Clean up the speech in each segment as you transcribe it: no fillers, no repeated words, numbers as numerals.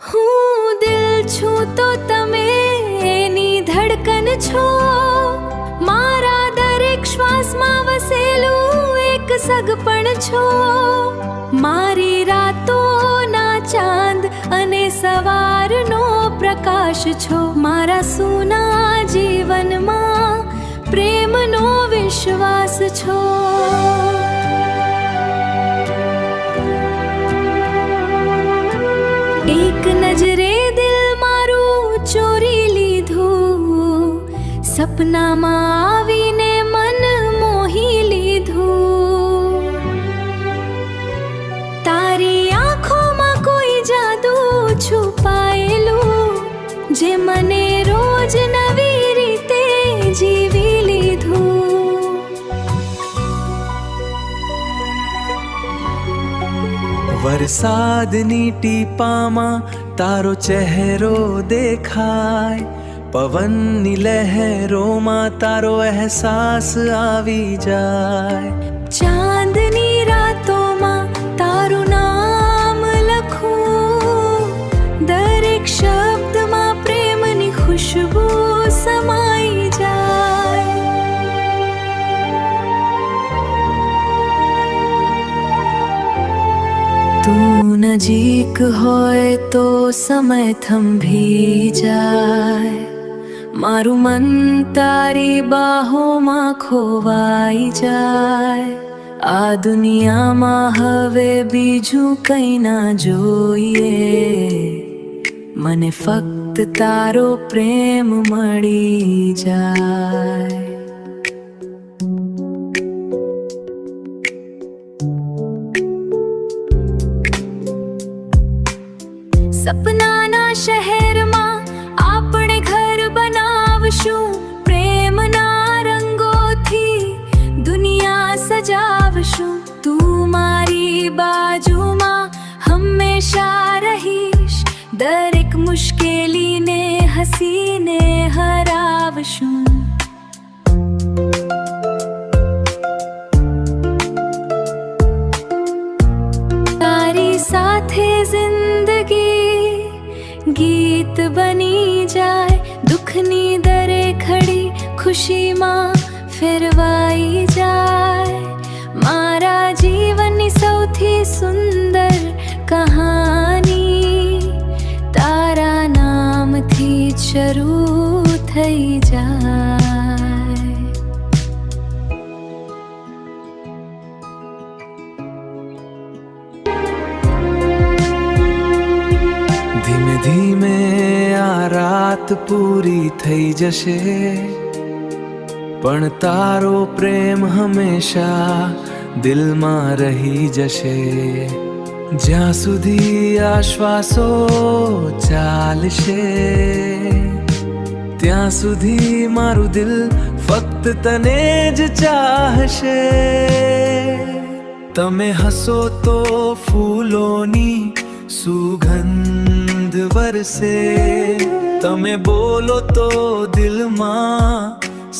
હું દિલ છું તો તમે એની ધડકન છો, મારા દરેક શ્વાસમાં વસેલું એક સગપણ છો, મારી રાતોના ચાંદ અને સવારનો પ્રકાશ છો, મારા સૂના જીવનમાં પ્રેમનો વિશ્વાસ છો. એક નજરે દિલ મારું ચોરી લીધું, સપનામાં આવીને મન મોહી લીધું. તારી આંખોમાં કોઈ જાદુ છુપાયેલું, જે મને રોજ નવી રીતે જીવી લીધું. વરસાદની ટીપામાં તારો ચહેરો દેખાય, પવનની લહેરોમાં તારો અહેસાસ આવી જાય. ચાંદની રાતોમાં તારું નામ લખું, દરેક શબ્દમાં પ્રેમની ખુશ્બુ સમાઈ જાય. તું નજીક હોય તો સમય થંભી જાય, મારું મન તારી બાહોમાં ખોવાઈ જાય. આ દુનિયામાં હવે બીજું કંઈ ના જોઈએ, મને ફક્ત તારો પ્રેમ મળી જાય. સપનાના શહેરમાં આપણે ઘર બનાવશું, પ્રેમના રંગોથી દુનિયા સજાવશું. તું મારી બાજુમાં હંમેશા રહીશ, દરેક મુશ્કેલીને હસીને હરાવશું. તારી સાથે જિંદગી ગીત બની જાય, દુઃખની દરેક ઘડી ખુશીમાં ફેરવાઈ જાય. મારા જીવનની સૌથી સુંદર કહાની તારા નામથી જ શરૂ થઈ જાય. ધીમે ધીમે આ રાત પૂરી થઈ જશે, પણ તારો પ્રેમ હંમેશા દિલમાં રહી જશે. જ્યાં સુધી આ શ્વાસો ચાલશે, ત્યાં સુધી મારું દિલ ફક્ત તને જ ચાહશે. તમે હસો તો ફૂલોની સુગંધ વરસે, તમે બોલો તો દિલમાં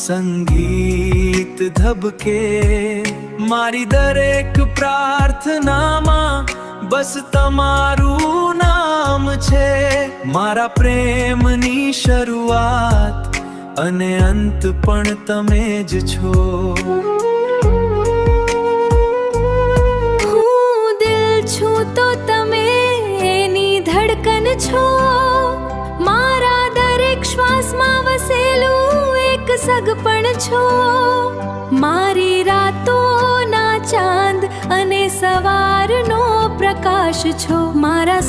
સંગીત ધબકે. મારી દરેક પ્રાર્થનામાં બસ તમારું નામ છે, મારા પ્રેમની શરૂઆત અને અંત પણ તમે જ છો. હું દિલ છું તો તમે એની ધડકન છો, મારા દરેક શ્વાસમાં વસેલું એક સગપણ છો, મારી રાતોના ચાંદ અને સવારનો પ્રકાશ છો, મારા